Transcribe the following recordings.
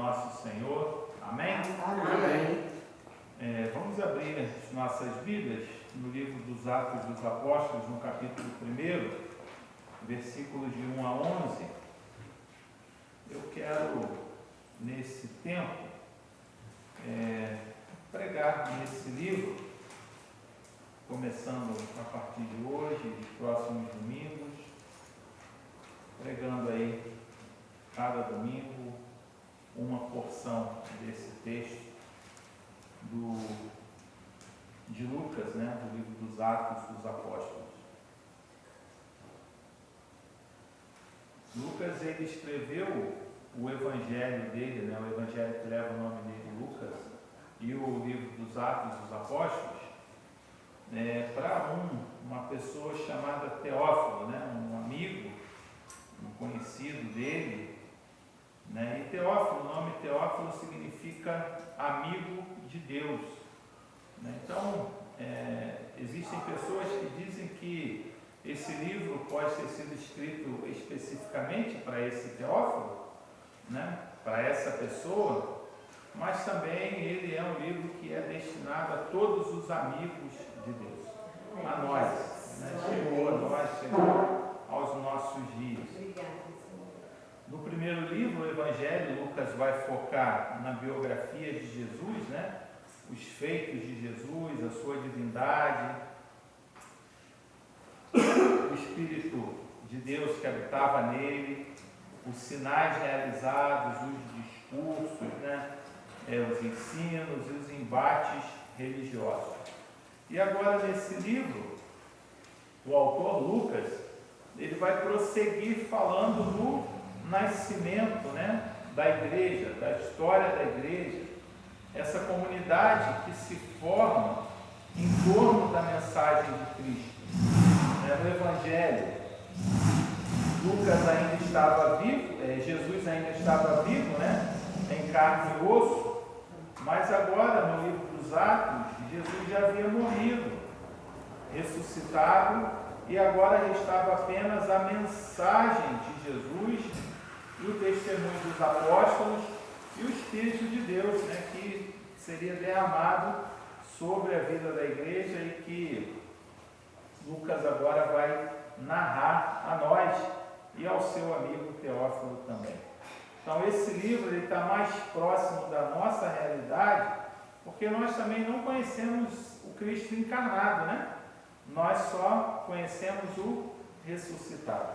nosso Senhor. Amém? Amém. Vamos abrir as nossas Bíblias no livro dos Atos dos Apóstolos, no capítulo 1, versículos de 1 a 11. Eu quero, nesse tempo, pregar nesse livro, começando a partir de hoje, dos próximos domingos, pregando aí cada domingo uma porção desse texto de Lucas, do livro dos Atos dos Apóstolos. Lucas, ele escreveu o evangelho dele, o evangelho que leva o nome dele, Lucas, e o livro dos Atos dos Apóstolos, para uma pessoa chamada Teófilo, um amigo, um conhecido dele. E Teófilo, o nome Teófilo significa amigo de Deus. Então, existem pessoas que dizem que esse livro pode ter sido escrito especificamente para esse Teófilo, para essa pessoa, mas também ele é um livro que é destinado a todos os amigos de Deus, a nós, chegou a nós, chegou aos nossos dias. No primeiro livro, o Evangelho, Lucas vai focar na biografia de Jesus, os feitos de Jesus, a sua divindade, o Espírito de Deus que habitava nele, os sinais realizados, os discursos, os ensinos e os embates religiosos. E agora, nesse livro, o autor Lucas, ele vai prosseguir falando do nascimento, da igreja, da história da igreja, essa comunidade que se forma em torno da mensagem de Cristo. No Evangelho, Lucas ainda estava vivo, Jesus ainda estava vivo, em carne e osso, mas agora no livro dos Atos, Jesus já havia morrido, ressuscitado, e agora restava apenas a mensagem de Jesus e o testemunho dos apóstolos e o Espírito de Deus, que seria derramado sobre a vida da igreja e que Lucas agora vai narrar a nós e ao seu amigo Teófilo também. Então esse livro está mais próximo da nossa realidade, porque nós também não conhecemos o Cristo encarnado, Nós só conhecemos o ressuscitado.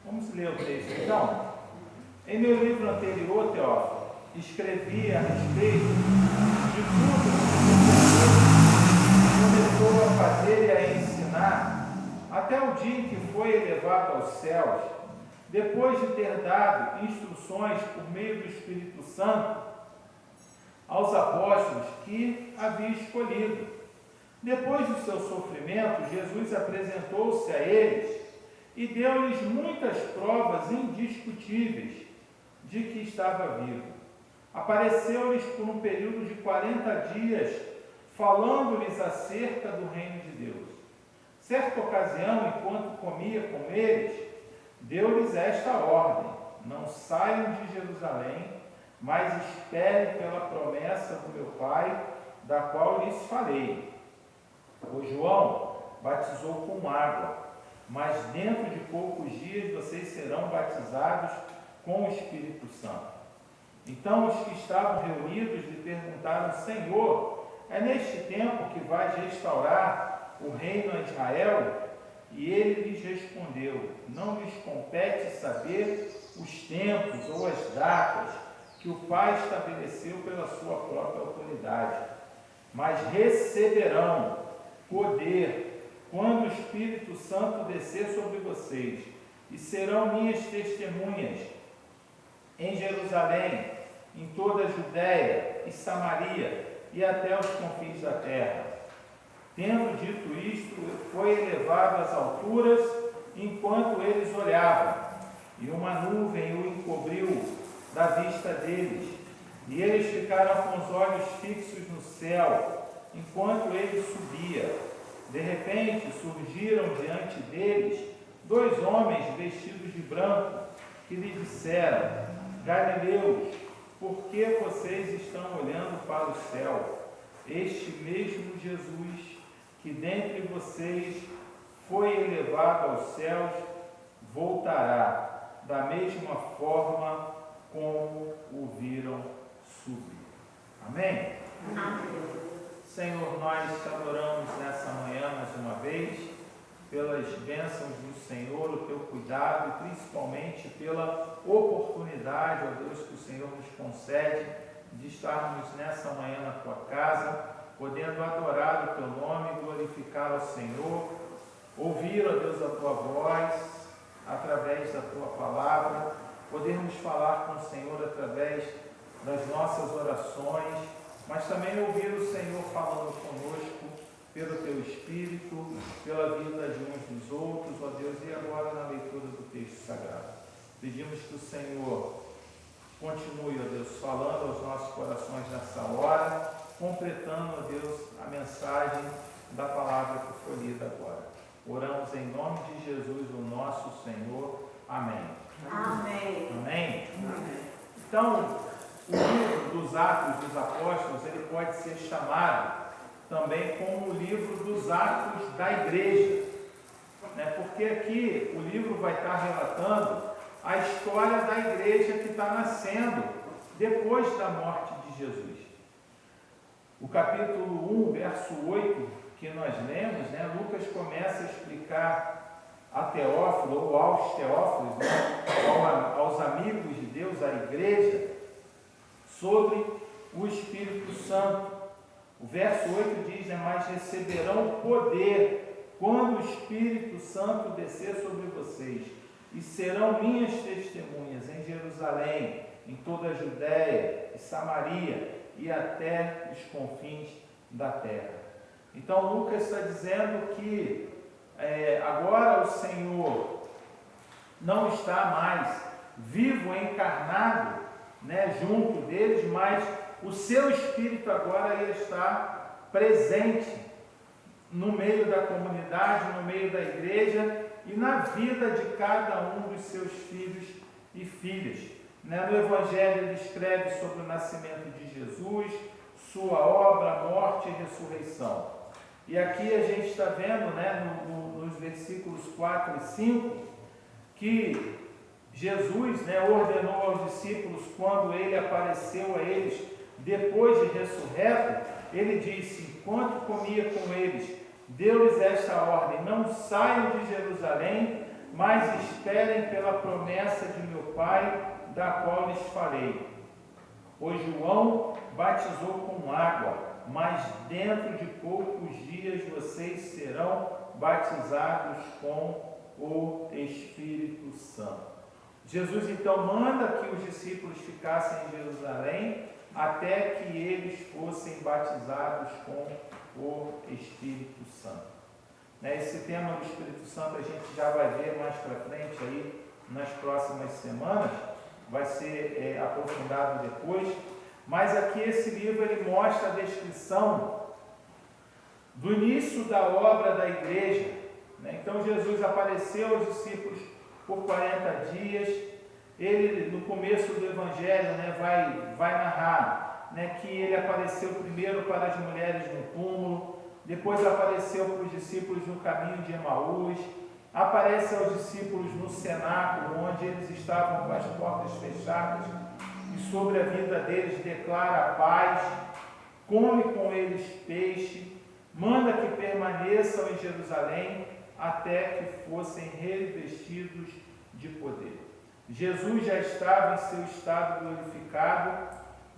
Vamos ler o texto então. Em meu livro anterior, Teófilo, escrevi a respeito de tudo que começou a fazer e a ensinar, até o dia em que foi elevado aos céus, depois de ter dado instruções por meio do Espírito Santo aos apóstolos que havia escolhido. Depois do seu sofrimento, Jesus apresentou-se a eles e deu-lhes muitas provas indiscutíveis de que estava vivo. Apareceu-lhes por um período de 40 dias, falando-lhes acerca do reino de Deus. Certa ocasião, enquanto comia com eles, deu-lhes esta ordem: não saiam de Jerusalém, mas esperem pela promessa do meu Pai, da qual lhes falei. O João batizou com água, mas dentro de poucos dias vocês serão batizados com o Espírito Santo. Então os que estavam reunidos lhe perguntaram: Senhor, é neste tempo que vais restaurar o reino a Israel? E ele lhes respondeu: não lhes compete saber os tempos ou as datas que o Pai estabeleceu pela sua própria autoridade, mas receberão poder quando o Espírito Santo descer sobre vocês, e serão minhas testemunhas em Jerusalém, em toda a Judéia e Samaria e até os confins da terra. Tendo dito isto, foi elevado às alturas enquanto eles olhavam, e uma nuvem o encobriu da vista deles, e eles ficaram com os olhos fixos no céu, enquanto ele subia. De repente surgiram diante deles 2 homens vestidos de branco, que lhe disseram: Galileus, por que que vocês estão olhando para o céu? Este mesmo Jesus, que dentre vocês foi elevado aos céus, voltará da mesma forma como o viram subir. Amém? Amém. Senhor, nós te adoramos nessa manhã mais uma vez, pelas bênçãos do Senhor, o teu cuidado e principalmente pela oportunidade, ó Deus, que o Senhor nos concede de estarmos nessa manhã na tua casa, podendo adorar o teu nome, glorificar ao Senhor, ouvir, ó Deus, a tua voz através da tua palavra, podermos falar com o Senhor através das nossas orações, mas também ouvir o Senhor falando conosco pelo teu Espírito, pela vida de uns dos outros, ó Deus, e agora na leitura do texto sagrado. Pedimos que o Senhor continue, ó Deus, falando aos nossos corações nessa hora, completando, ó Deus, a mensagem da palavra que foi lida agora. Oramos em nome de Jesus, o nosso Senhor. Amém. Amém. Amém? Amém. Então, o livro dos Atos dos Apóstolos, ele pode ser chamado também como o livro dos Atos da Igreja, né? Porque aqui o livro vai estar relatando a história da igreja que está nascendo depois da morte de Jesus. O capítulo 1, verso 8, que nós lemos, né? Lucas começa a explicar a Teófilo, ou aos Teófilos, né? aos amigos de Deus, à igreja, sobre o Espírito Santo. O verso 8 diz, né, mas receberão poder quando o Espírito Santo descer sobre vocês, e serão minhas testemunhas em Jerusalém, em toda a Judéia e Samaria, e até os confins da terra. Então Lucas está dizendo que agora o Senhor não está mais vivo, encarnado, né, junto deles, mas o seu Espírito agora ia estar presente no meio da comunidade, no meio da igreja e na vida de cada um dos seus filhos e filhas. Né? No Evangelho ele escreve sobre o nascimento de Jesus, sua obra, morte e ressurreição. E aqui a gente está vendo, né, nos versículos 4 e 5, que Jesus, né, ordenou aos discípulos, quando ele apareceu a eles depois de ressurreto, ele disse, enquanto comia com eles, deu-lhes esta ordem, não saiam de Jerusalém, mas esperem pela promessa de meu Pai, da qual lhes falei. Pois João batizou com água, mas dentro de poucos dias vocês serão batizados com o Espírito Santo. Jesus então manda que os discípulos ficassem em Jerusalém até que eles fossem batizados com o Espírito Santo. Esse tema do Espírito Santo a gente já vai ver mais para frente aí nas próximas semanas, vai ser aprofundado depois, mas aqui esse livro ele mostra a descrição do início da obra da igreja. Então Jesus apareceu aos discípulos por 40 dias. Ele, no começo do Evangelho, né, vai narrar, né, que ele apareceu primeiro para as mulheres no túmulo, depois apareceu para os discípulos no caminho de Emaús, aparece aos discípulos no cenáculo, onde eles estavam com as portas fechadas, e sobre a vida deles declara a paz, come com eles peixe, manda que permaneçam em Jerusalém até que fossem revestidos de poder. Jesus já estava em seu estado glorificado,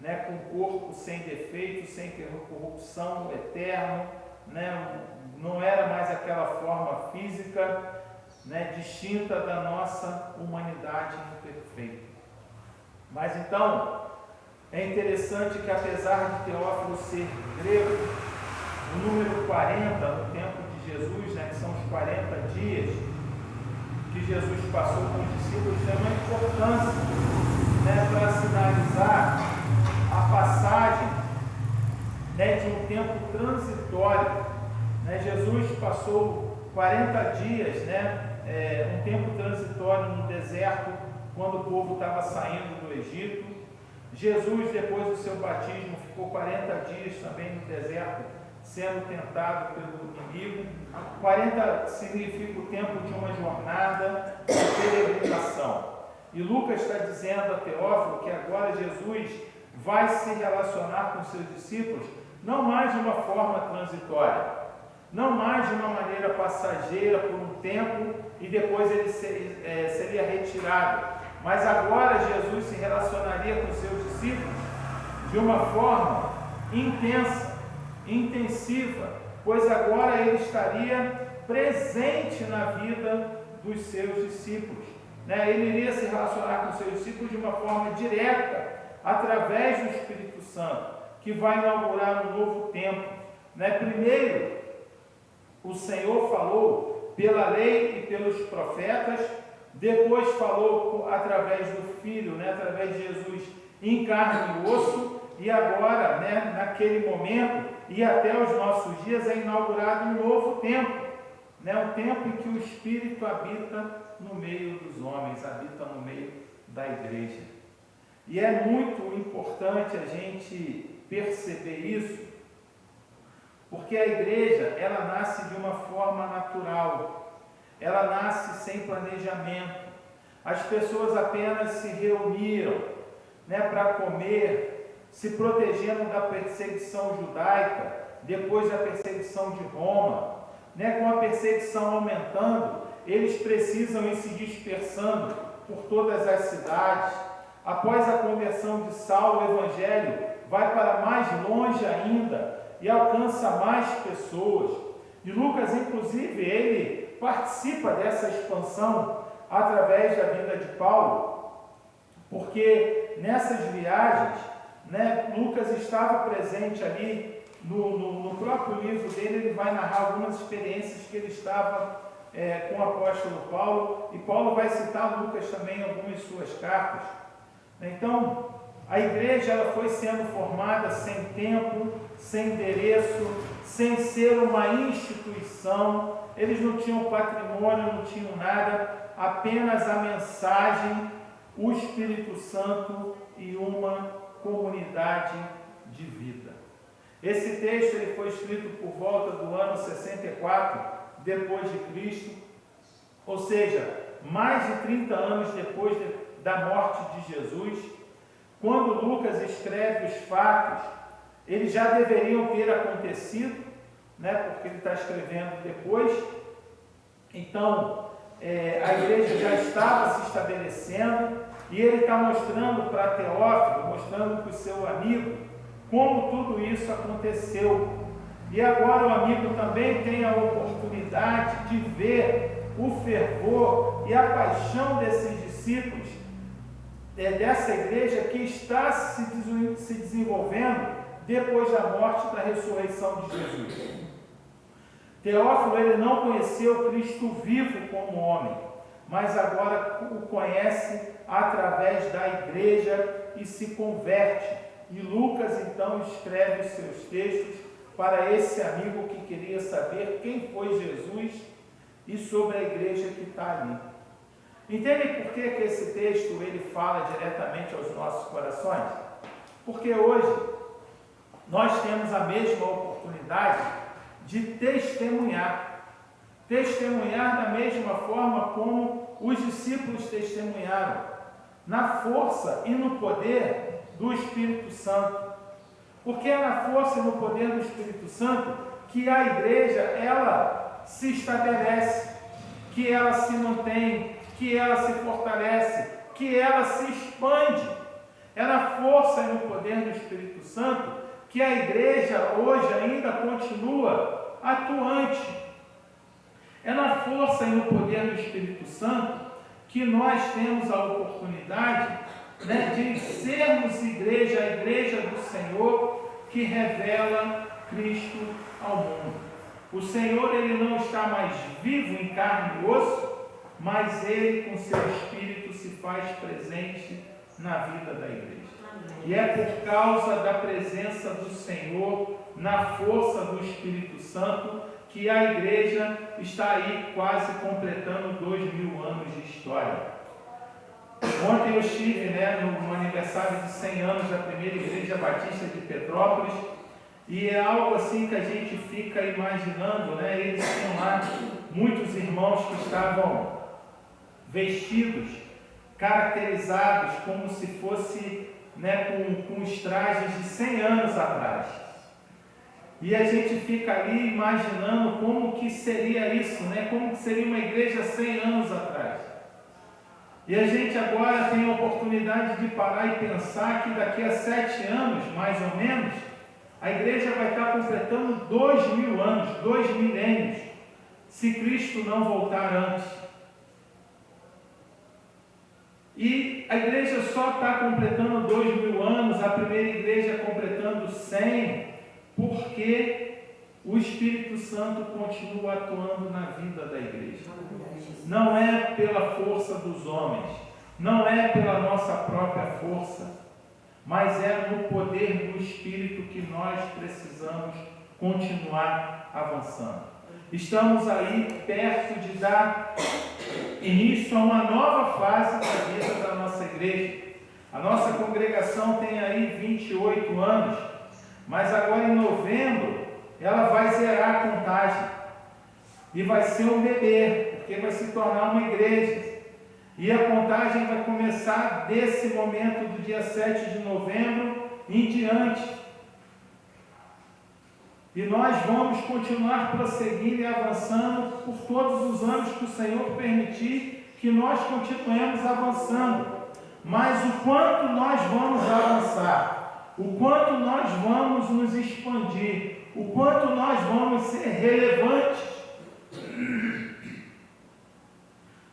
né, com o corpo sem defeito, sem corrupção, eterno, né, não era mais aquela forma física, né, distinta da nossa humanidade imperfeita. Mas então, é interessante que apesar de Teófilo ser grego, o número 40 no tempo de Jesus, né, que são os 40 dias, que Jesus passou com os discípulos, tem uma importância, né, para sinalizar a passagem, né, de um tempo transitório. Né, Jesus passou 40 dias, né, um tempo transitório no deserto, quando o povo estava saindo do Egito. Jesus, depois do seu batismo, ficou 40 dias também no deserto, sendo tentado pelo inimigo. 40 significa o tempo de uma jornada de peregrinação. E Lucas está dizendo a Teófilo que agora Jesus vai se relacionar com seus discípulos, não mais de uma forma transitória, não mais de uma maneira passageira por um tempo e depois ele seria retirado, mas agora Jesus se relacionaria com seus discípulos de uma forma intensa, intensiva, pois agora ele estaria presente na vida dos seus discípulos. Ele iria se relacionar com seus discípulos de uma forma direta, através do Espírito Santo, que vai inaugurar um novo tempo. Primeiro, o Senhor falou pela lei e pelos profetas, depois falou através do Filho, através de Jesus em carne e osso, e agora, naquele momento e até os nossos dias, é inaugurado um novo tempo, um tempo em que o Espírito habita no meio dos homens, habita no meio da igreja. E é muito importante a gente perceber isso, porque a igreja, ela nasce de uma forma natural, ela nasce sem planejamento. As pessoas apenas se reuniram para comer, se protegendo da perseguição judaica, depois da perseguição de Roma. Com a perseguição aumentando, eles precisam ir se dispersando por todas as cidades. Após a conversão de Saulo, o evangelho vai para mais longe ainda e alcança mais pessoas. E Lucas, inclusive, ele participa dessa expansão através da vida de Paulo, porque nessas viagens, Lucas estava presente ali no próprio livro dele. Ele vai narrar algumas experiências que ele estava com o apóstolo Paulo, e Paulo vai citar Lucas também em algumas de suas cartas. Então, a igreja ela foi sendo formada sem tempo, sem endereço, sem ser uma instituição. Eles não tinham patrimônio, não tinham nada, apenas a mensagem, o Espírito Santo e uma comunidade de vida. Esse texto ele foi escrito por volta do ano 64 depois de Cristo, ou seja, mais de 30 anos depois da morte de Jesus. Quando Lucas escreve os fatos, eles já deveriam ter acontecido, porque ele está escrevendo depois. Então, a igreja já estava se estabelecendo, e ele está mostrando para Teófilo, mostrando para o seu amigo, como tudo isso aconteceu. E agora o amigo também tem a oportunidade de ver o fervor e a paixão desses discípulos, dessa igreja que está se desenvolvendo depois da morte e da ressurreição de Jesus. Teófilo, ele não conheceu Cristo vivo como homem, mas agora o conhece através da igreja e se converte. E Lucas então escreve os seus textos para esse amigo que queria saber quem foi Jesus e sobre a igreja que está ali. Entendem por que esse texto ele fala diretamente aos nossos corações? Porque hoje nós temos a mesma oportunidade de testemunhar da mesma forma como os discípulos testemunharam, na força e no poder do Espírito Santo. Porque é na força e no poder do Espírito Santo que a igreja ela se estabelece, que ela se mantém, que ela se fortalece, que ela se expande. É na força e no poder do Espírito Santo que a igreja hoje ainda continua atuante. É na força e no poder do Espírito Santo que nós temos a oportunidade de sermos igreja, a igreja do Senhor, que revela Cristo ao mundo. O Senhor ele não está mais vivo em carne e osso, mas ele com seu Espírito se faz presente na vida da igreja. E é por causa da presença do Senhor, na força do Espírito Santo, que a igreja está aí quase completando 2000 anos de história. Ontem eu estive, no aniversário de 100 anos da primeira igreja batista de Petrópolis, e é algo assim que a gente fica imaginando, eles tinham lá muitos irmãos que estavam vestidos, caracterizados como se fosse com os trajes de 100 anos atrás. E a gente fica ali imaginando como que seria isso, como que seria uma igreja 100 anos atrás. E a gente agora tem a oportunidade de parar e pensar que daqui a 7 anos, mais ou menos, a igreja vai estar completando 2000 anos, 2 milênios, se Cristo não voltar antes. E a igreja só está completando 2000 anos, a primeira igreja completando 100, porque o Espírito Santo continua atuando na vida da igreja. Não é pela força dos homens, não é pela nossa própria força, mas é no poder do Espírito que nós precisamos continuar avançando. Estamos aí perto de dar início a uma nova fase da vida da nossa igreja. A nossa congregação tem aí 28 anos, mas agora em novembro ela vai zerar a contagem e vai ser um bebê, porque vai se tornar uma igreja. E a contagem vai começar desse momento do dia 7 de novembro em diante. E nós vamos continuar prosseguindo e avançando por todos os anos que o Senhor permitir que nós continuemos avançando. Mas o quanto nós vamos avançar, o quanto nós vamos nos expandir, o quanto nós vamos ser relevantes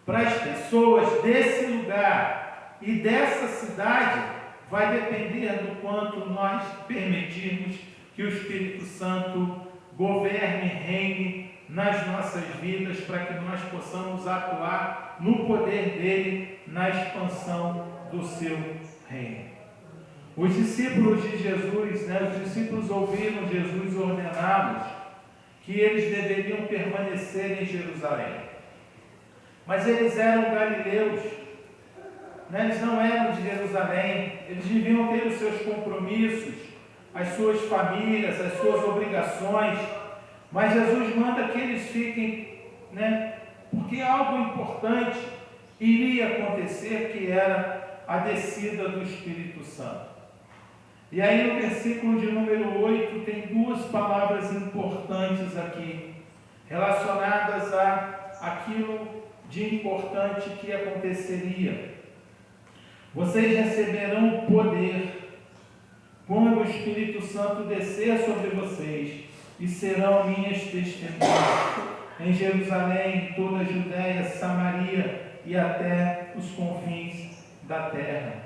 para as pessoas desse lugar e dessa cidade, vai depender do quanto nós permitirmos que o Espírito Santo governe e reine nas nossas vidas, para que nós possamos atuar no poder dele, na expansão do seu reino. Os discípulos de Jesus, os discípulos ouviram Jesus ordená-los que eles deveriam permanecer em Jerusalém. Mas eles eram galileus, eles não eram de Jerusalém, eles deviam ter os seus compromissos, as suas famílias, as suas obrigações, mas Jesus manda que eles fiquem, porque algo importante iria acontecer, que era a descida do Espírito Santo. E aí no versículo de número 8 tem duas palavras importantes aqui, relacionadas a aquilo de importante que aconteceria. Vocês receberão poder quando o Espírito Santo descer sobre vocês, e serão minhas testemunhas em Jerusalém, em toda a Judéia, Samaria e até os confins da terra.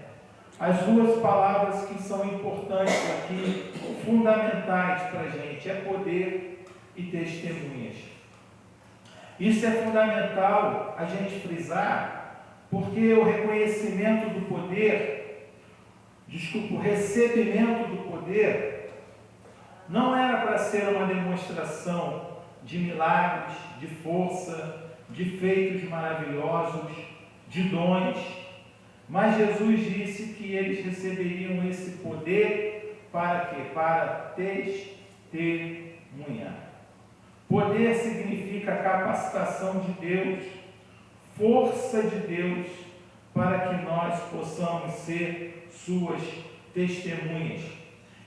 As duas palavras que são importantes aqui, fundamentais para a gente, é poder e testemunhas. Isso é fundamental a gente frisar, porque o reconhecimento do poder, o recebimento do poder, não era para ser uma demonstração de milagres, de força, de feitos maravilhosos, de dons, mas Jesus disse que eles receberiam esse poder para quê? Para testemunhar. Poder significa capacitação de Deus, força de Deus, para que nós possamos ser suas testemunhas.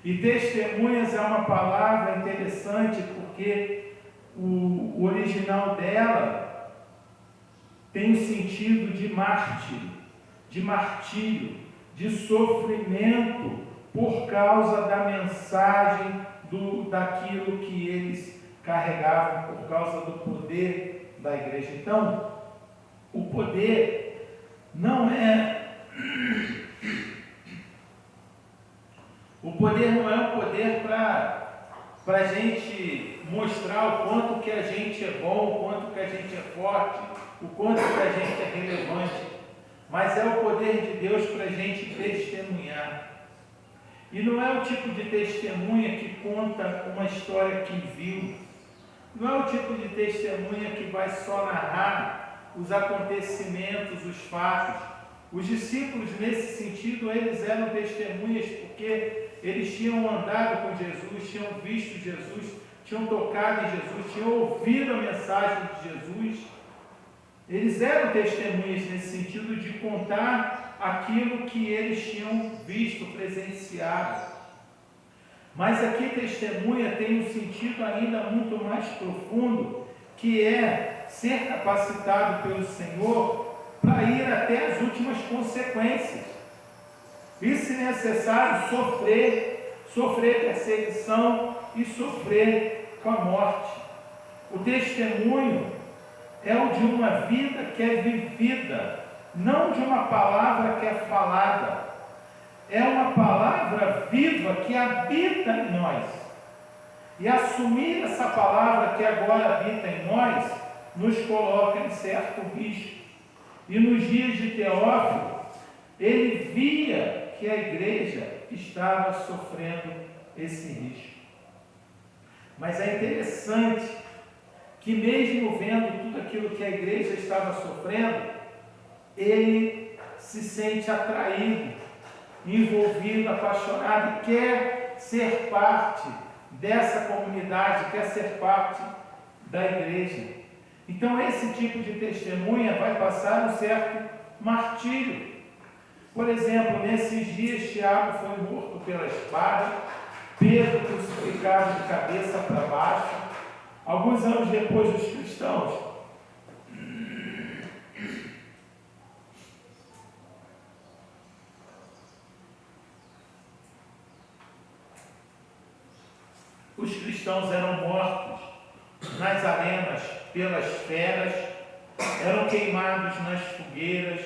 E testemunhas é uma palavra interessante, porque o original dela tem o sentido de mártir, de martírio, de sofrimento por causa da mensagem daquilo que eles carregavam, por causa do poder da igreja. Então, o poder não é um poder para a gente mostrar o quanto que a gente é bom, o quanto que a gente é forte, o quanto que a gente é relevante, mas é o poder de Deus para a gente testemunhar. E não é o tipo de testemunha que conta uma história que viu, não é o tipo de testemunha que vai só narrar os acontecimentos, os fatos, Os discípulos, nesse sentido, eles eram testemunhas porque eles tinham andado com Jesus, tinham visto Jesus, tinham tocado em Jesus, tinham ouvido a mensagem de Jesus. Eles eram testemunhas nesse sentido de contar aquilo que eles tinham visto, presenciado. Mas aqui testemunha tem um sentido ainda muito mais profundo, que é ser capacitado pelo Senhor para ir até as últimas consequências. E, se necessário, sofrer perseguição e sofrer com a morte. O testemunho é o de uma vida que é vivida, não de uma palavra que é falada. É uma palavra viva que habita em nós. E assumir essa palavra que agora habita em nós, nos coloca em certo risco. E nos dias de Teófilo, ele via que a igreja estava sofrendo esse risco. Mas é interessante que, mesmo vendo tudo aquilo que a igreja estava sofrendo, ele se sente atraído, envolvido, apaixonado, e quer ser parte dessa comunidade, quer ser parte da igreja. Então, esse tipo de testemunha vai passar um certo martírio. Por exemplo, nesses dias, Tiago foi morto pela espada, Pedro crucificado de cabeça para baixo. Alguns anos depois, os cristãos eram mortos nas arenas pelas feras, eram queimados nas fogueiras,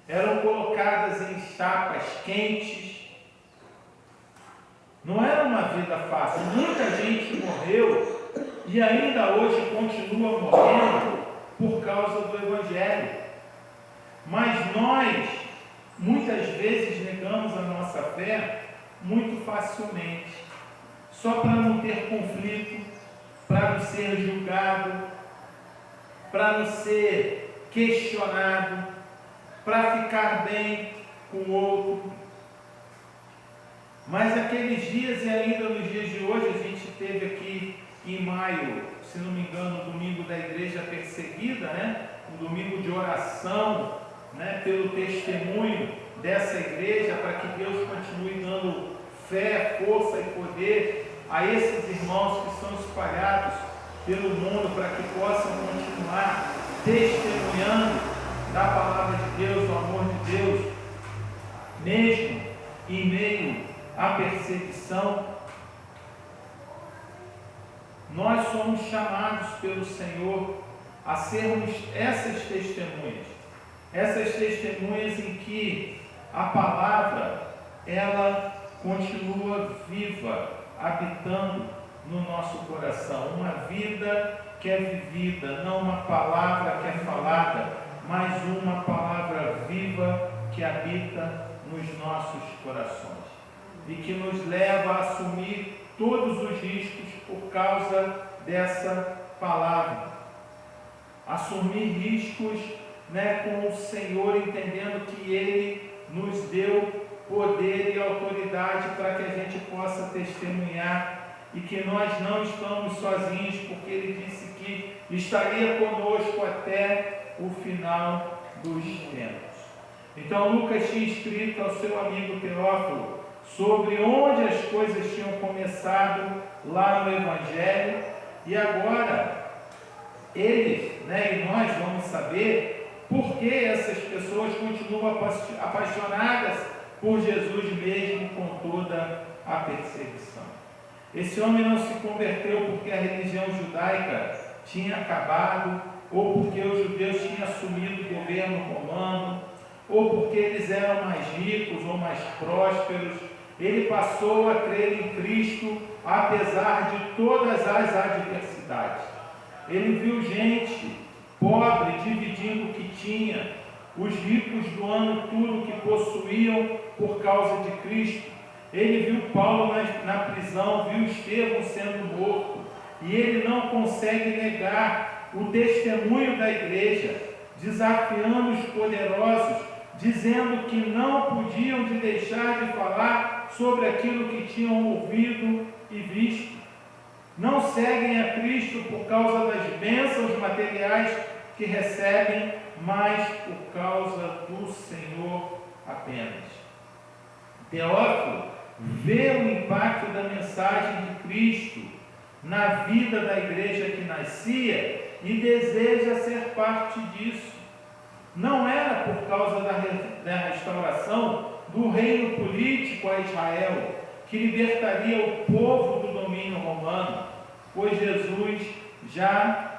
eram colocadas em estapas quentes. Não era uma vida fácil. Muita gente morreu e ainda hoje continua morrendo por causa do Evangelho. Mas nós, muitas vezes, negamos a nossa fé muito facilmente, só para não ter conflito, para não ser julgado, para não ser questionado, para ficar bem com o outro. Mas aqueles dias, e ainda nos dias de hoje, a gente teve aqui em maio, se não me engano, o domingo da igreja perseguida, um domingo de oração, pelo testemunho dessa igreja, para que Deus continue dando fé, força e poder a esses irmãos que estão espalhados pelo mundo, para que possam continuar testemunhando da palavra de Deus, do amor de Deus, mesmo em meio à perseguição. Nós somos chamados pelo Senhor a sermos essas testemunhas em que a palavra, ela continua viva, habitando no nosso coração. Uma vida que é vivida, não uma palavra que é falada, mas uma palavra viva que habita nos nossos corações e que nos leva a assumir todos os riscos por causa dessa palavra. Assumir riscos, com o Senhor, entendendo que Ele nos deu poder e autoridade para que a gente possa testemunhar, e que nós não estamos sozinhos, porque Ele disse que estaria conosco até o final dos tempos. Então Lucas tinha escrito ao seu amigo Teófilo sobre onde as coisas tinham começado lá no Evangelho, e agora eles, e nós vamos saber por que essas pessoas continuam apaixonadas por Jesus mesmo com toda a perseguição. Esse homem não se converteu porque a religião judaica tinha acabado, ou porque os judeus tinham assumido o governo romano, ou porque eles eram mais ricos ou mais prósperos. Ele passou a crer em Cristo apesar de todas as adversidades. Ele viu gente pobre dividindo o que tinha, os ricos doando tudo o que possuíam por causa de Cristo. Ele viu Paulo na prisão, viu Estevão sendo morto, e ele não consegue negar o testemunho da igreja, desafiando os poderosos dizendo que não podiam de deixar de falar sobre aquilo que tinham ouvido e visto. Não seguem a Cristo por causa das bênçãos materiais que recebem, mas por causa do Senhor apenas. Teófilo vê o impacto da mensagem de Cristo na vida da igreja que nascia e deseja ser parte disso. Não era por causa da restauração do reino político a Israel, que libertaria o povo do domínio romano, pois Jesus já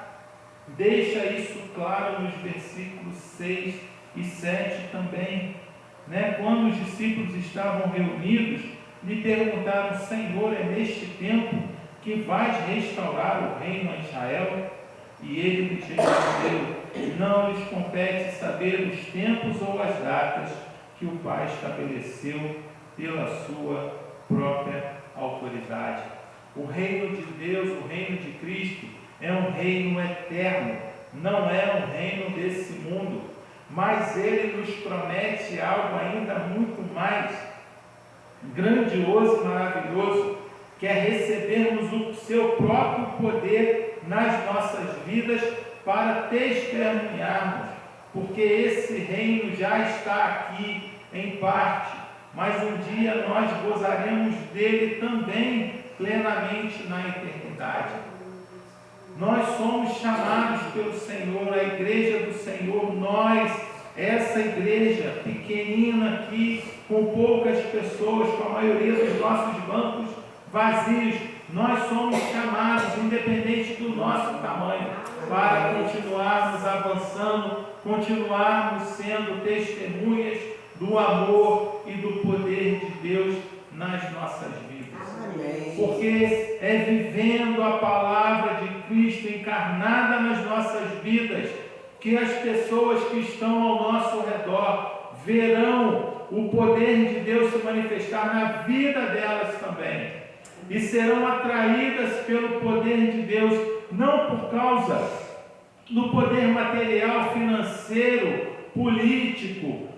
deixa isso claro nos versículos 6 e 7 também. Quando os discípulos estavam reunidos, lhe perguntaram: Senhor, é neste tempo que vais restaurar o reino a Israel? E ele lhes respondeu: não lhes compete saber os tempos ou as datas que o Pai estabeleceu pela sua própria autoridade. O reino de Deus, o reino de Cristo, é um reino eterno, não é um reino desse mundo, mas ele nos promete algo ainda muito mais grandioso e maravilhoso, que é recebermos o seu próprio poder nas nossas vidas para testemunharmos, porque esse reino já está aqui em parte, mas um dia nós gozaremos dele também plenamente na eternidade. Nós somos chamados pelo Senhor, a igreja do Senhor, nós, essa igreja pequenina aqui, com poucas pessoas, com a maioria dos nossos bancos vazios, nós somos chamados, independente do nosso tamanho, para continuarmos avançando, continuarmos sendo testemunhas do amor e do poder de Deus nas nossas vidas. Amém. Porque é vivendo a palavra de Cristo encarnada nas nossas vidas que as pessoas que estão ao nosso redor verão o poder de Deus se manifestar na vida delas também. E serão atraídas pelo poder de Deus, não por causa do poder material, financeiro, político,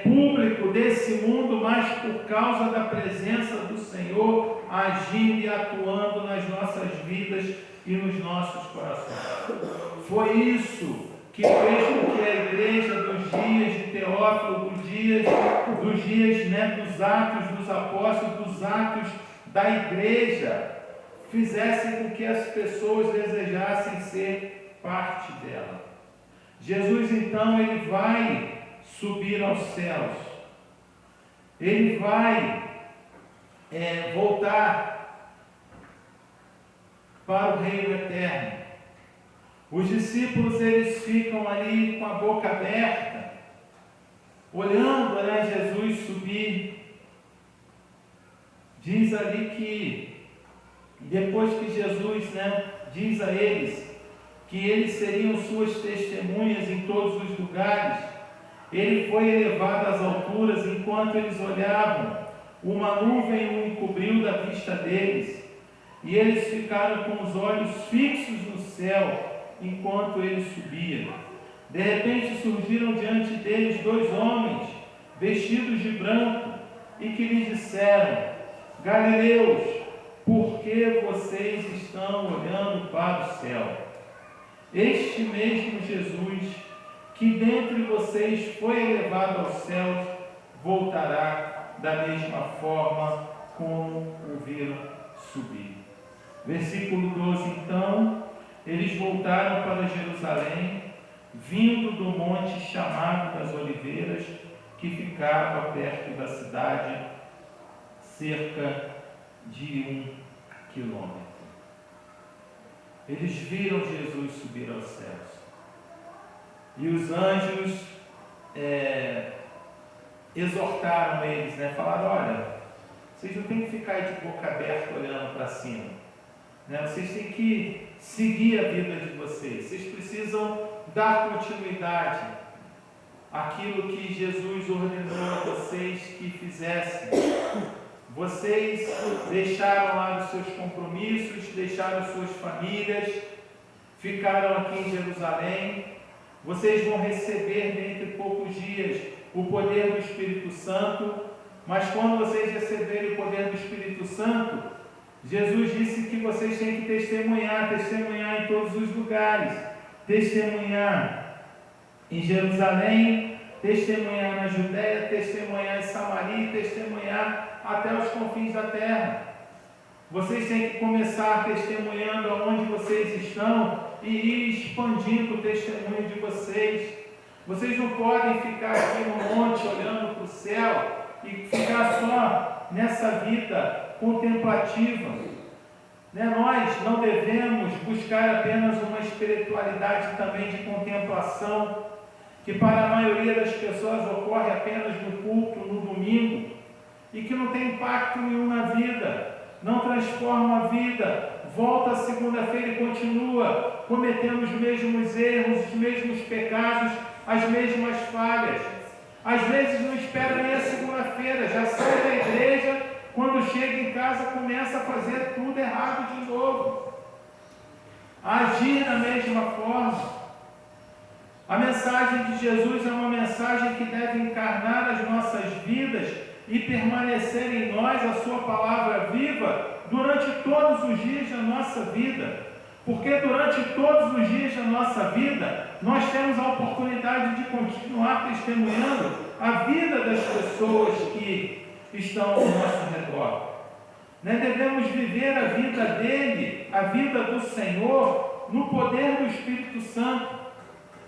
público desse mundo, mas por causa da presença do Senhor agindo e atuando nas nossas vidas e nos nossos corações. Foi isso que fez com que a igreja dos dias de Teófilo, dos dias dos Atos dos Apóstolos, dos Atos da igreja, fizessem com que as pessoas desejassem ser parte dela. Jesus, então, ele vai subir aos céus. Ele vai voltar para o reino eterno. Os discípulos, eles ficam ali com a boca aberta, olhando Jesus subir. Diz ali que depois que Jesus diz a eles que eles seriam suas testemunhas em todos os lugares, ele foi elevado às alturas. Enquanto eles olhavam, uma nuvem o encobriu da vista deles, e eles ficaram com os olhos fixos no céu enquanto ele subia. De repente surgiram diante deles 2 homens vestidos de branco e que lhes disseram: Galileus, por que vocês estão olhando para o céu? Este mesmo Jesus, que dentre vocês foi elevado aos céus, voltará da mesma forma como o viram subir. Versículo 12, então, eles voltaram para Jerusalém, vindo do monte chamado das Oliveiras, que ficava perto da cidade, cerca de 1 quilômetro. Eles viram Jesus subir aos céus. E os anjos exortaram eles, falaram: olha, vocês não têm que ficar de boca aberta olhando para cima, vocês têm que seguir a vida de vocês, vocês precisam dar continuidade àquilo que Jesus ordenou a vocês que fizessem. Vocês deixaram lá os seus compromissos, deixaram suas famílias, ficaram aqui em Jerusalém, vocês vão receber dentro de poucos dias o poder do Espírito Santo, mas quando vocês receberem o poder do Espírito Santo, Jesus disse que vocês têm que testemunhar em todos os lugares, testemunhar em Jerusalém, testemunhar na Judéia, testemunhar em Samaria e testemunhar até os confins da terra. Vocês têm que começar testemunhando aonde vocês estão e ir expandindo o testemunho de vocês. Vocês não podem ficar aqui no monte olhando para o céu e ficar só nessa vida contemplativa. Nós não devemos buscar apenas uma espiritualidade também de contemplação, que para a maioria das pessoas ocorre apenas no culto, no domingo, e que não tem impacto nenhum na vida, não transforma a vida, volta a segunda-feira e continua cometendo os mesmos erros, os mesmos pecados, as mesmas falhas. Às vezes não espera nem a segunda-feira, já sai da igreja, quando chega em casa começa a fazer tudo errado de novo. Agir da mesma forma. A mensagem de Jesus é uma mensagem que deve encarnar as nossas vidas e permanecer em nós a sua palavra viva durante todos os dias da nossa vida. Porque durante todos os dias da nossa vida, nós temos a oportunidade de continuar testemunhando a vida das pessoas que estão ao nosso redor. Devemos viver a vida dele, a vida do Senhor, no poder do Espírito Santo,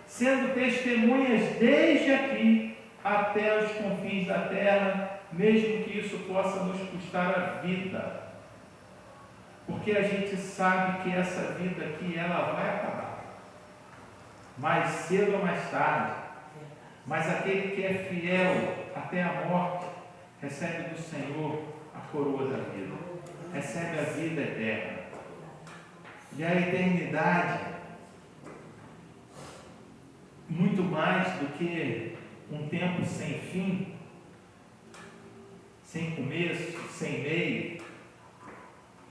sendo testemunhas desde aqui até os confins da terra, mesmo que isso possa nos custar a vida. Porque a gente sabe que essa vida aqui, ela vai acabar. Mais cedo ou mais tarde. Mas aquele que é fiel até a morte, recebe do Senhor a coroa da vida. Recebe a vida eterna. E a eternidade, muito mais do que um tempo sem fim, sem começo, sem meio,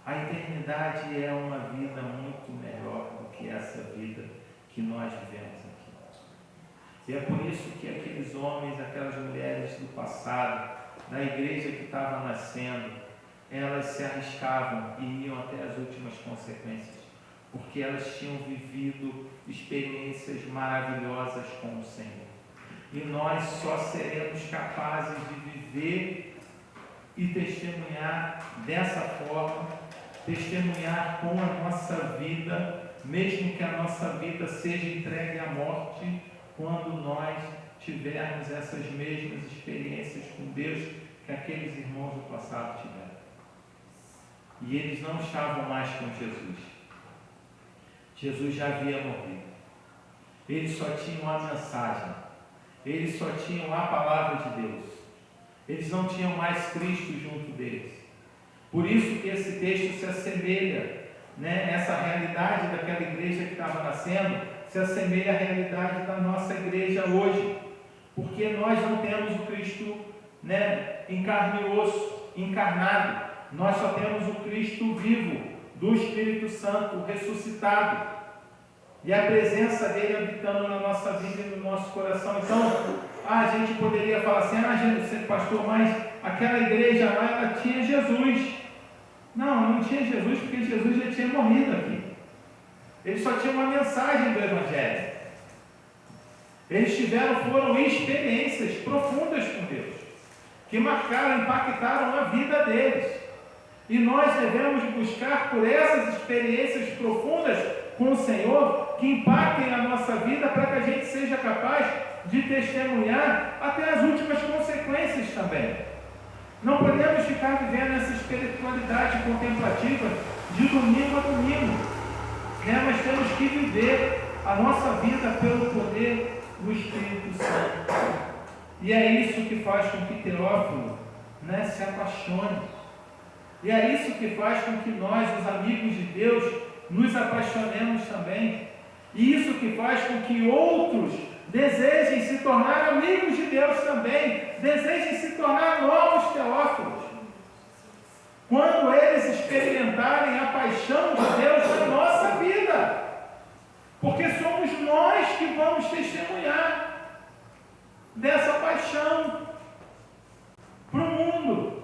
a eternidade é uma vida muito melhor do que essa vida que nós vivemos aqui. E é por isso que aqueles homens, aquelas mulheres do passado, da igreja que estava nascendo, elas se arriscavam e iam até as últimas consequências, porque elas tinham vivido experiências maravilhosas com o Senhor. E nós só seremos capazes de viver e testemunhar dessa forma, testemunhar com a nossa vida, mesmo que a nossa vida seja entregue à morte, quando nós tivermos essas mesmas experiências com Deus que aqueles irmãos do passado tiveram. E eles não estavam mais com Jesus. Jesus já havia morrido. Eles só tinham a mensagem. Eles só tinham a palavra de Deus. Eles não tinham mais Cristo junto deles. Por isso que esse texto se assemelha, essa realidade daquela igreja que estava nascendo, se assemelha à realidade da nossa igreja hoje. Porque nós não temos o Cristo, em carne e osso, encarnado. Nós só temos o Cristo vivo, do Espírito Santo, ressuscitado. E a presença dele habitando na nossa vida e no nosso coração. Então, a gente poderia falar assim, pastor, mas aquela igreja lá, ela tinha Jesus. Não tinha Jesus, porque Jesus já tinha morrido aqui. Eles só tinham uma mensagem do Evangelho. Eles foram experiências profundas com Deus, que marcaram, impactaram a vida deles. E nós devemos buscar por essas experiências profundas com o Senhor, que impactem a nossa vida, para que a gente seja capaz de testemunhar até as últimas consequências também. Não podemos ficar vivendo essa espiritualidade contemplativa de domingo a domingo, mas temos que viver a nossa vida pelo poder do Espírito Santo. E é isso que faz com que Teófilo se apaixone. E é isso que faz com que nós, os amigos de Deus, nos apaixonemos também. E isso que faz com que outros desejem se tornar amigos de Deus também, desejem se tornar novos Teófilos, quando eles paixão de Deus na nossa vida, porque somos nós que vamos testemunhar dessa paixão para o mundo.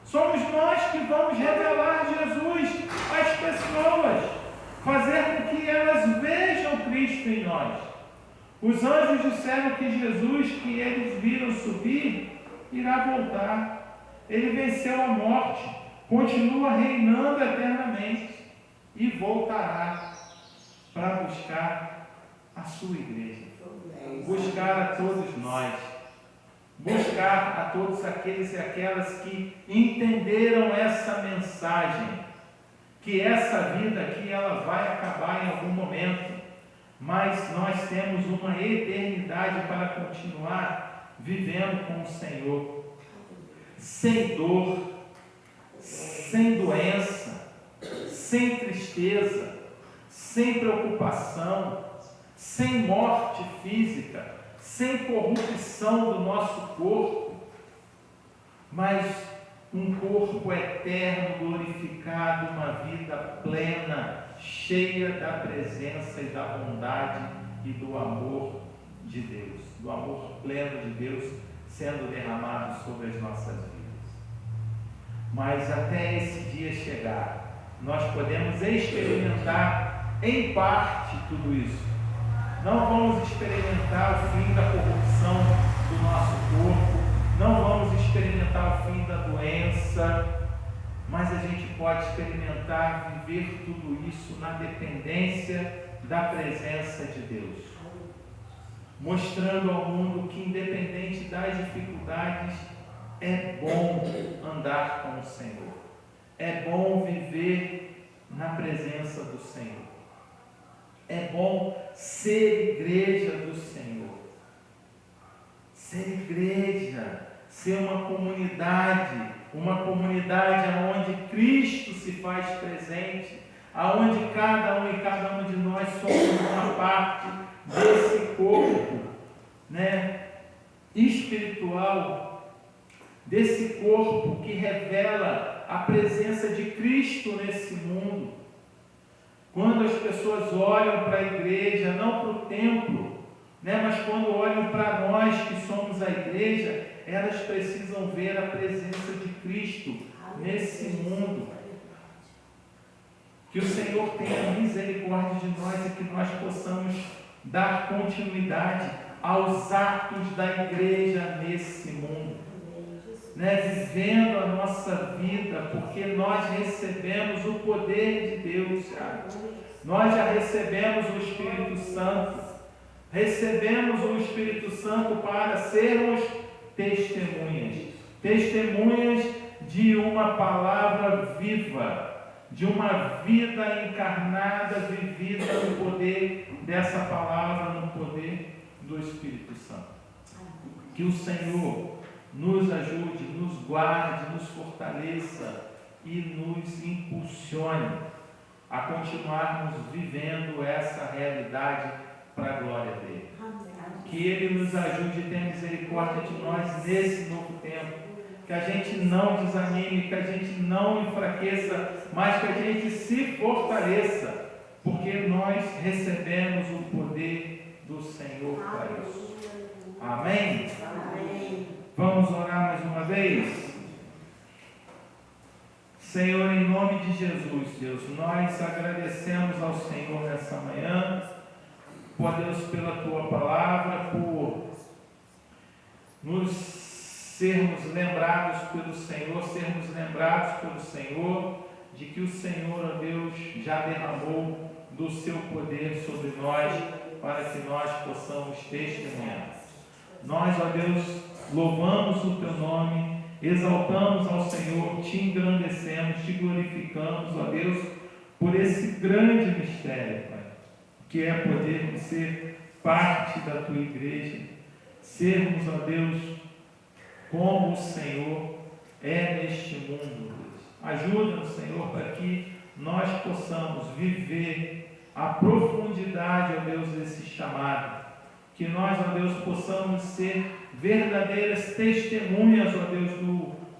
Somos nós que vamos revelar Jesus às pessoas, fazer com que elas vejam Cristo em nós. Os anjos disseram que Jesus, que eles viram subir, irá voltar. Ele venceu a morte, continua reinando eternamente e voltará para buscar a sua igreja, buscar a todos nós, buscar a todos aqueles e aquelas que entenderam essa mensagem, que essa vida aqui ela vai acabar em algum momento, mas nós temos uma eternidade para continuar vivendo com o Senhor, sem dor, sem doença, sem tristeza, sem preocupação, sem morte física, sem corrupção do nosso corpo, mas um corpo eterno, glorificado, uma vida plena, cheia da presença e da bondade e do amor de Deus, do amor pleno de Deus sendo derramado sobre as nossas vidas. Mas até esse dia chegar, nós podemos experimentar em parte tudo isso. Não vamos experimentar o fim da corrupção do nosso corpo, não vamos experimentar o fim da doença, mas a gente pode experimentar viver tudo isso na dependência da presença de Deus, mostrando ao mundo que, independente das dificuldades, é bom andar com o Senhor, é bom viver na presença do Senhor, é bom ser igreja do Senhor, ser igreja, ser uma comunidade onde Cristo se faz presente, aonde cada um e cada uma de nós somos uma parte desse corpo, espiritual, desse corpo que revela a presença de Cristo nesse mundo. Quando as pessoas olham para a igreja, não para o templo, mas quando olham para nós que somos a igreja, elas precisam ver a presença de Cristo nesse mundo. Que o Senhor tenha misericórdia de nós e que nós possamos dar continuidade aos atos da igreja nesse mundo, vivendo a nossa vida, porque nós recebemos o poder de Deus já. Nós já recebemos o Espírito Santo, recebemos o Espírito Santo para sermos testemunhas de uma palavra viva, de uma vida encarnada, vivida no poder dessa palavra, no poder do Espírito Santo. Que o Senhor nos ajude, nos guarde, nos fortaleça e nos impulsione a continuarmos vivendo essa realidade para a glória dele. Que ele nos ajude e tenha misericórdia de nós nesse novo tempo. Que a gente não desanime, que a gente não enfraqueça, mas que a gente se fortaleça, porque nós recebemos o poder do Senhor para isso. Amém? Amém. Vamos orar mais uma vez? Senhor, em nome de Jesus, Deus, nós agradecemos ao Senhor nessa manhã, por Deus, pela Tua palavra, por nos sermos lembrados pelo Senhor, de que o Senhor, ó Deus, já derramou do Seu poder sobre nós, para que nós possamos testemunhar. Nós, ó Deus, louvamos o Teu nome, exaltamos ao Senhor, Te engrandecemos, Te glorificamos, ó Deus, por esse grande mistério, Pai, que é podermos ser parte da Tua igreja, sermos, ó Deus, como o Senhor é neste mundo, Deus. Ajuda-nos, Senhor, para que nós possamos viver a profundidade, ó Deus, desse chamado. Que nós, ó Deus, possamos ser verdadeiras testemunhas, ó Deus,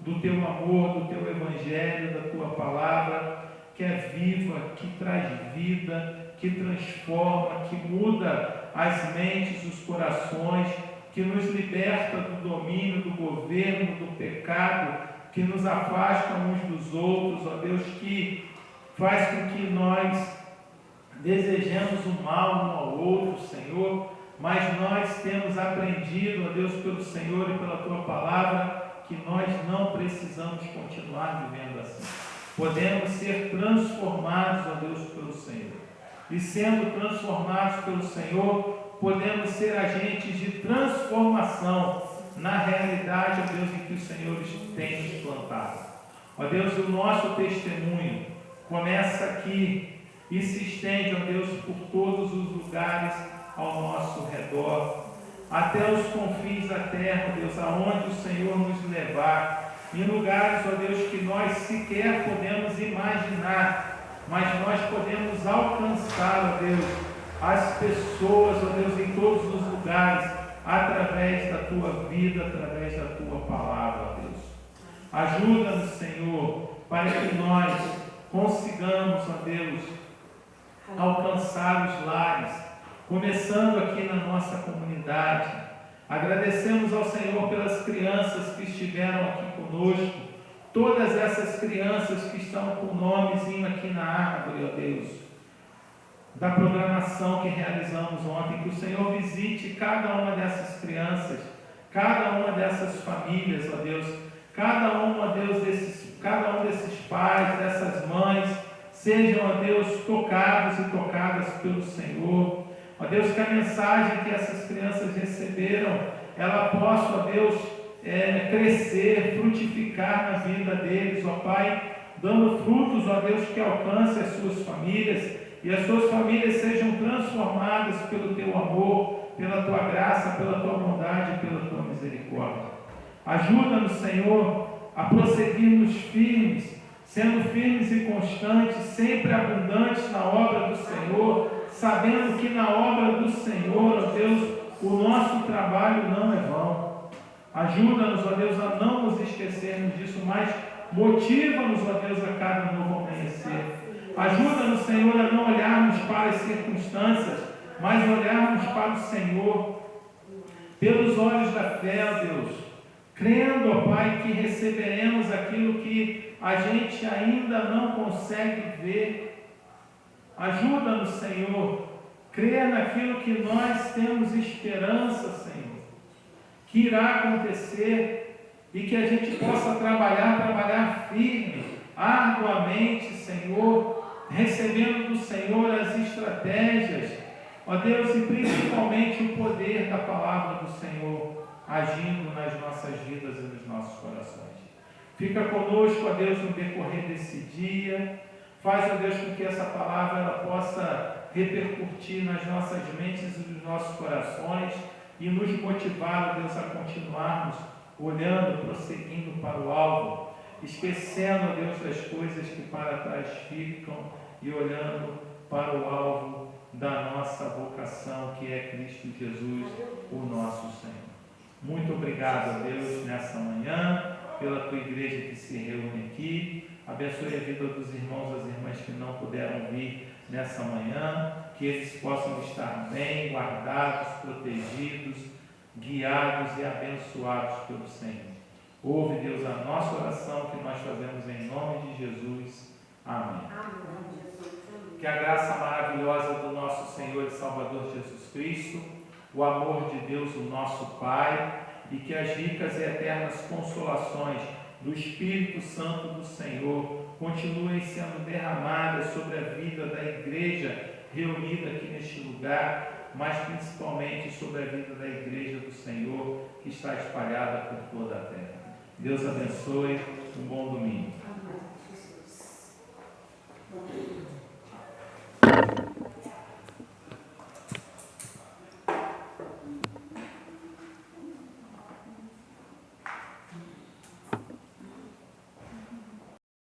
do Teu amor, do Teu Evangelho, da Tua palavra, que é viva, que traz vida, que transforma, que muda as mentes, os corações, que nos liberta do domínio, do governo, do pecado, que nos afasta uns dos outros, ó Deus, que faz com que nós desejemos o mal um ao outro, Senhor, mas nós temos aprendido, ó Deus, pelo Senhor e pela Tua Palavra, que nós não precisamos continuar vivendo assim. Podemos ser transformados, ó Deus, pelo Senhor. E sendo transformados pelo Senhor, podemos ser agentes de transformação na realidade, ó Deus, em que o Senhor tem nos plantado. Ó Deus, o nosso testemunho começa aqui e se estende, ó Deus, por todos os lugares ao nosso redor, até os confins da terra, ó Deus, aonde o Senhor nos levar, em lugares, ó Deus, que nós sequer podemos imaginar, mas nós podemos alcançar, ó Deus, as pessoas, ó Deus, em todos os lugares, através da Tua vida, através da Tua palavra, ó Deus. Ajuda-nos, Senhor, para que nós consigamos, ó Deus, alcançar os lares, começando aqui na nossa comunidade. Agradecemos ao Senhor pelas crianças que estiveram aqui conosco, todas essas crianças que estão com o nomezinho aqui na árvore, ó Deus, da programação que realizamos ontem, que o Senhor visite cada uma dessas crianças, cada uma dessas famílias, ó Deus, cada um, ó Deus, cada um desses pais, dessas mães, sejam, ó Deus, tocados e tocadas pelo Senhor. Ó Deus, que a mensagem que essas crianças receberam, ela possa, ó Deus, crescer, frutificar na vida deles, ó Pai, dando frutos, ó Deus, que alcance as suas famílias, e as suas famílias sejam transformadas pelo Teu amor, pela Tua graça, pela Tua bondade e pela Tua misericórdia. Ajuda-nos, Senhor, a prosseguirmos firmes, sendo firmes e constantes, sempre abundantes na obra do Senhor, sabendo que na obra do Senhor, ó Deus, o nosso trabalho não é vão. Ajuda-nos, ó Deus, a não nos esquecermos disso, mas motiva-nos, ó Deus, a cada novo amanhecer. Ajuda-nos, Senhor, a não olharmos para as circunstâncias, mas olharmos para o Senhor, pelos olhos da fé, ó Deus, crendo, ó Pai, que receberemos aquilo que a gente ainda não consegue ver. Ajuda-nos, Senhor, crer naquilo que nós temos esperança, Senhor, que irá acontecer e que a gente possa trabalhar firme, arduamente, Senhor, recebendo do Senhor as estratégias, ó Deus, e principalmente o poder da palavra do Senhor agindo nas nossas vidas e nos nossos corações. Fica conosco, ó Deus, no decorrer desse dia. Faz, ó Deus, com que essa palavra ela possa repercutir nas nossas mentes e nos nossos corações e nos motivar, ó Deus, a continuarmos olhando, prosseguindo para o alvo, esquecendo, ó Deus, das coisas que para trás ficam e olhando para o alvo da nossa vocação, que é Cristo Jesus, o nosso Senhor. Muito obrigado, ó Deus, nessa manhã, pela Tua igreja que se reúne aqui. Abençoe a vida dos irmãos e das irmãs que não puderam vir nessa manhã, que eles possam estar bem, guardados, protegidos, guiados e abençoados pelo Senhor. Ouve, Deus, a nossa oração que nós fazemos em nome de Jesus. Amém. Que a graça maravilhosa do nosso Senhor e Salvador Jesus Cristo, o amor de Deus, o nosso Pai, e que as ricas e eternas consolações do Espírito Santo do Senhor continuem sendo derramadas sobre a vida da igreja reunida aqui neste lugar, mas principalmente sobre a vida da igreja do Senhor que está espalhada por toda a terra. Deus abençoe, um bom domingo.